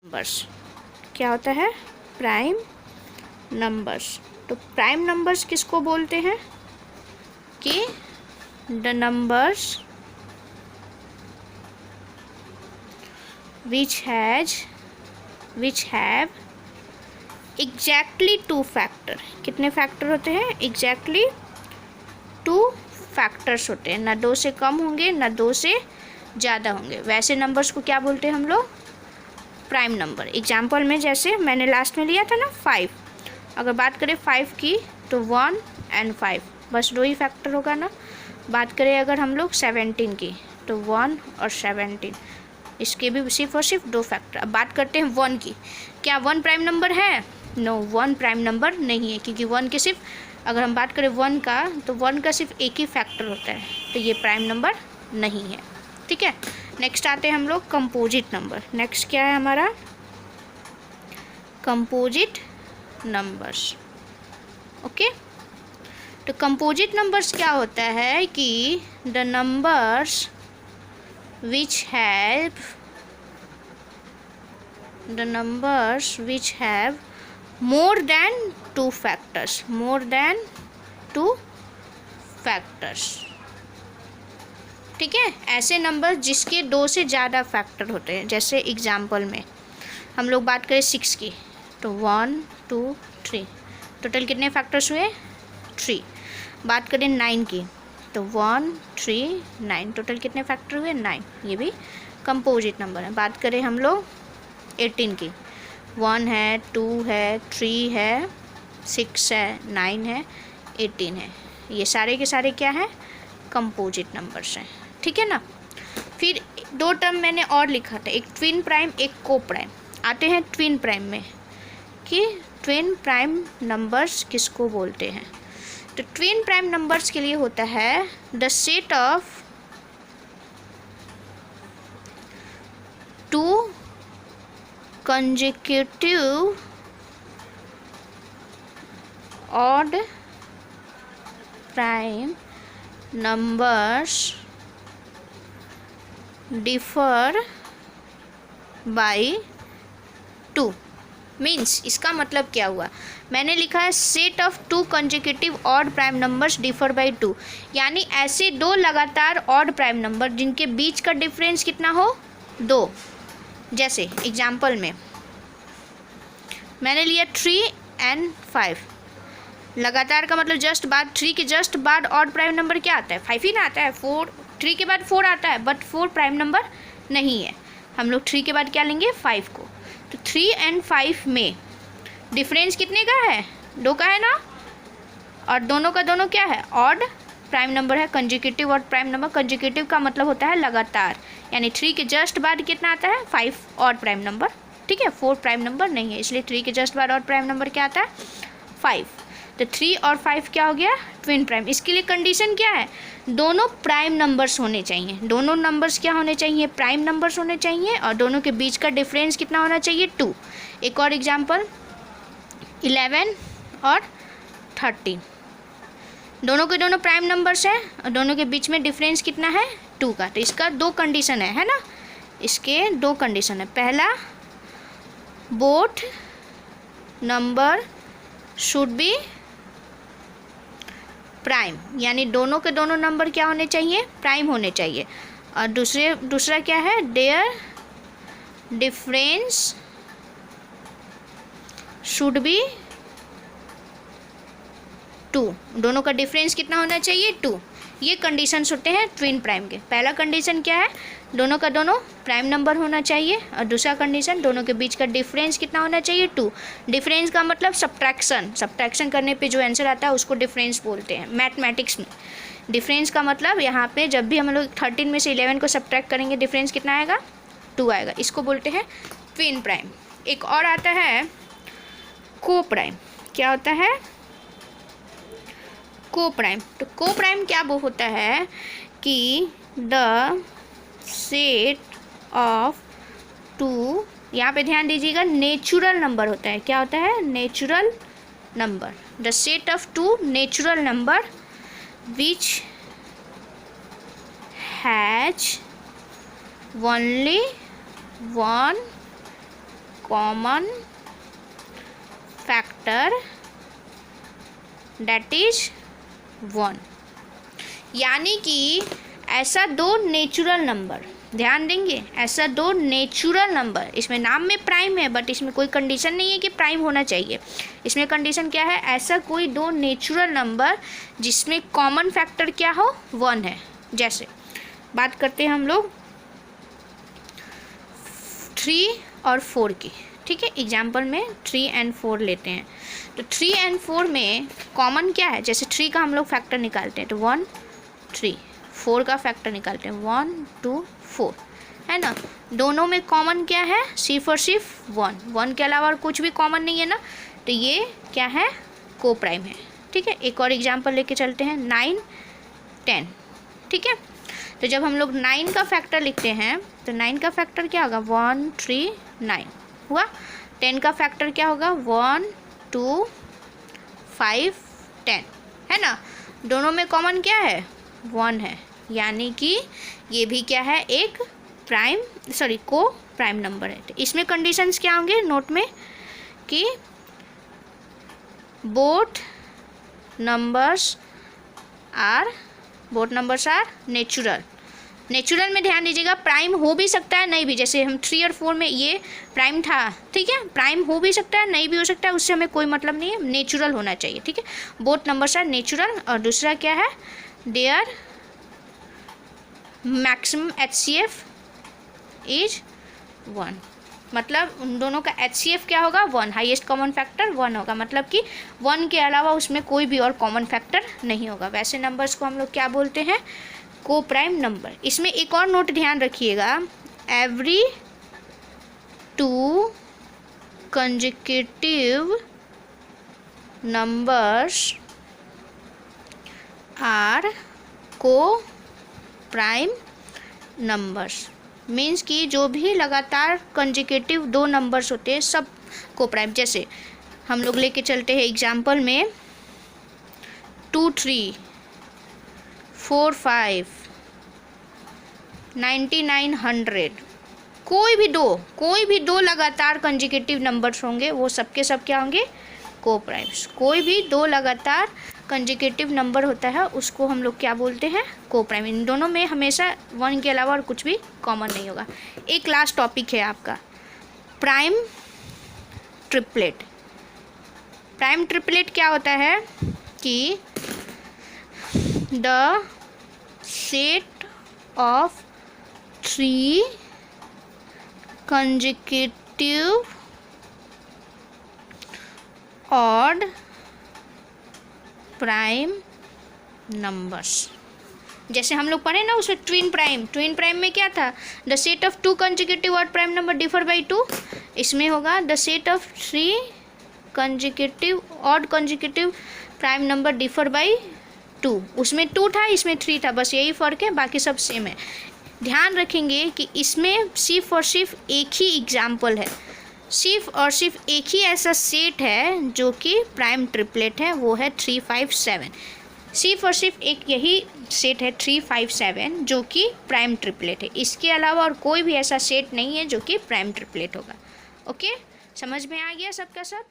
Numbers क्या होता है? Prime numbers. तो प्राइम नंबर्स किसको बोलते हैं? कि the numbers which have exactly two factor. कितने फैक्टर होते हैं? एग्जैक्टली टू फैक्टर्स होते हैं। ना दो से कम होंगे ना दो से ज़्यादा होंगे। वैसे नंबर्स को क्या बोलते हैं हम लोग? Prime number. एग्जाम्पल में जैसे मैंने लास्ट में लिया था ना 5, अगर बात करें 5 की तो 1 और 5 बस दो ही फैक्टर होगा ना। बात करें अगर हम लोग 17 की तो 1 और 17, इसके भी सिर्फ और सिर्फ दो फैक्टर। अब बात करते हैं 1 की। क्या 1 प्राइम नंबर है? नो, 1 प्राइम नंबर नहीं है, क्योंकि 1 के सिर्फ, अगर हम बात करें 1 का तो 1 का सिर्फ एक ही फैक्टर होता है, तो ये प्राइम नंबर नहीं है। ठीक है, नेक्स्ट आते हैं हम लोग कंपोजिट नंबर। नेक्स्ट क्या है हमारा? Composite numbers. ओके, तो कंपोजिट नंबर्स क्या होता है कि the numbers which have more than two factors. ठीक है, ऐसे नंबर जिसके दो से ज़्यादा फैक्टर होते हैं। जैसे एग्जाम्पल में हम लोग बात करें 6 की तो 1 2 3, टोटल कितने फैक्टर्स हुए? 3। बात करें 9 की तो 1 3 9, टोटल कितने फैक्टर हुए? 9। ये भी कंपोजिट नंबर है। बात करें हम लोग 18 की, 1 है 2 है 3 है 6 है 9 है 18 है। ये सारे के सारे क्या हैं? कंपोजिट नंबर्स हैं। ठीक है ना। फिर दो टर्म मैंने और लिखा था, एक ट्विन प्राइम एक को प्राइम। आते हैं ट्विन प्राइम में कि ट्विन प्राइम नंबर्स किसको बोलते हैं। तो ट्विन प्राइम नंबर्स के लिए होता है the set of two consecutive odd prime numbers differ by 2। Means इसका मतलब क्या हुआ? मैंने लिखा है set of two consecutive odd prime numbers differ by 2, यानी ऐसे दो लगातार ऑड प्राइम नंबर जिनके बीच का डिफरेंस कितना हो? 2। जैसे एग्जाम्पल में मैंने लिया 3 और 5। लगातार का मतलब जस्ट बाद, 3 के जस्ट बाद ऑड प्राइम नंबर क्या आता है? 5 ही ना आता है। 4, 3 के बाद 4 आता है, बट 4 प्राइम नंबर नहीं है। हम लोग 3 के बाद क्या लेंगे? 5 को। तो 3 और 5 में डिफरेंस कितने का है? 2 का है ना। और दोनों का दोनों क्या है? ऑड प्राइम नंबर है, consecutive odd prime number. Consecutive का मतलब होता है लगातार, यानी 3 के जस्ट बाद कितना आता है? 5 ऑड प्राइम नंबर। ठीक है, 4 प्राइम नंबर नहीं है, इसलिए 3 के जस्ट बाद ऑड प्राइम नंबर क्या आता है? 5। तो 3 और 5 क्या हो गया? Twin prime. इसके लिए कंडीशन क्या है? दोनों प्राइम नंबर्स होने चाहिए। दोनों नंबर्स क्या होने चाहिए? प्राइम नंबर्स होने चाहिए। और दोनों के बीच का डिफरेंस कितना होना चाहिए? 2। एक और एग्जाम्पल 11 और 13, दोनों के दोनों प्राइम नंबर्स हैं और दोनों के बीच में डिफरेंस कितना है? 2 का। तो इसका दो कंडीशन है ना। इसके दो कंडीशन है। पहला, both number should be prime, यानी दोनों के दोनों नंबर क्या होने चाहिए? प्राइम होने चाहिए। और दूसरा क्या है? देयर डिफरेंस शुड बी 2, दोनों का डिफरेंस कितना होना चाहिए? 2। ये कंडीशंस होते हैं ट्विन प्राइम के। पहला कंडीशन क्या है? दोनों का दोनों प्राइम नंबर होना चाहिए। और दूसरा कंडीशन, दोनों के बीच का डिफरेंस कितना होना चाहिए? 2। डिफरेंस का मतलब सब्ट्रैक्शन करने पे जो आंसर आता है उसको डिफरेंस बोलते हैं मैथमेटिक्स में। डिफरेंस का मतलब यहाँ पे जब भी हम लोग 13 में से 11 को सब्ट्रैक्ट करेंगे डिफरेंस कितना आएगा? 2 आएगा। इसको बोलते हैं ट्विन प्राइम। एक और आता है को प्राइम। क्या होता है? को प्राइम। तो को प्राइम क्या वो होता है कि द सेट ऑफ टू, यहाँ पे ध्यान दीजिएगा, नेचुरल नंबर होता है। क्या होता है? Natural number. The set of two natural number which has only one common factor that is 1। यानी कि ऐसा दो नेचुरल नंबर, ध्यान देंगे, ऐसा दो नेचुरल नंबर, इसमें नाम में प्राइम है बट इसमें कोई कंडीशन नहीं है कि प्राइम होना चाहिए। इसमें कंडीशन क्या है, ऐसा कोई दो नेचुरल नंबर जिसमें कॉमन फैक्टर क्या हो, 1 है। जैसे बात करते हैं हम लोग 3 और 4 की, ठीक है। एग्जाम्पल में 3 और 4 लेते हैं। तो 3 और 4 में कॉमन क्या है, जैसे 3 का हम लोग फैक्टर निकालते हैं तो 1 3, 4 का फैक्टर निकालते हैं 1 2 4, है ना। दोनों में कॉमन क्या है, सिर्फ और सिर्फ 1 के अलावा और कुछ भी कॉमन नहीं है ना, तो ये क्या है, को प्राइम है, ठीक है। एक और एग्जाम्पल लेके चलते हैं 9 10, ठीक है। तो जब हम लोग 9 का फैक्टर लिखते हैं तो 9 का फैक्टर क्या होगा, 1 3 9 हुआ। 10 का फैक्टर क्या होगा, 1 2 5 10, है ना। दोनों में कॉमन क्या है, 1 है, यानी कि ये भी क्या है, एक को प्राइम नंबर है। तो इसमें कंडीशंस क्या होंगे, नोट में, कि बोथ नंबर्स आर नेचुरल में ध्यान दीजिएगा, प्राइम हो भी सकता है नहीं भी, जैसे हम 3 और 4 में ये प्राइम था, ठीक है। प्राइम हो भी सकता है नहीं भी हो सकता है, उससे हमें कोई मतलब नहीं है, नेचुरल होना चाहिए, ठीक है। Both numbers are natural. और दूसरा क्या है, देयर मैक्सिमम HCF इज 1, मतलब उन दोनों का HCF क्या होगा, 1, हाईएस्ट कॉमन फैक्टर 1 होगा, मतलब कि 1 के अलावा उसमें कोई भी और कॉमन फैक्टर नहीं होगा। वैसे नंबर्स को हम लोग क्या बोलते हैं, को प्राइम नंबर। इसमें एक और नोट ध्यान रखिएगा, एवरी 2 कंसेक्यूटिव नंबर्स आर को प्राइम नंबर्स, मीन्स कि जो भी लगातार कंसेक्यूटिव 2 नंबर्स होते हैं सब को प्राइम। जैसे हम लोग लेके चलते हैं एग्जाम्पल में 2 3 4 5 99 100, कोई भी दो लगातार कंसेक्यूटिव नंबर्स होंगे, वो सबके सब क्या होंगे, को प्राइम्स। कोई भी 2 लगातार कंसेक्यूटिव नंबर होता है उसको हम लोग क्या बोलते हैं, को प्राइम। इन दोनों में हमेशा 1 के अलावा और कुछ भी कॉमन नहीं होगा। एक लास्ट टॉपिक है आपका प्राइम ट्रिपलेट। प्राइम ट्रिपलेट क्या होता है कि the set of 3 consecutive odd prime numbers, जैसे हम लोग पढ़े ना उसमें ट्विन प्राइम में क्या था, the set of 2 consecutive odd prime number differ by 2, इसमें होगा the set of 3 consecutive odd consecutive prime number differ by 2, उसमें 2 था इसमें 3 था, बस यही फ़र्क है, बाकी सब सेम है। ध्यान रखेंगे कि इसमें सिर्फ और सिर्फ एक ही एग्जाम्पल है, सिर्फ और सिर्फ एक ही ऐसा सेट है जो कि प्राइम ट्रिपलेट है, वो है 3 5 7। सिर्फ और सिर्फ एक यही सेट है 3 5 7 जो कि प्राइम ट्रिपलेट है, इसके अलावा और कोई भी ऐसा सेट नहीं है जो कि प्राइम ट्रिपलेट होगा। ओके, समझ में आ गया सबका सब।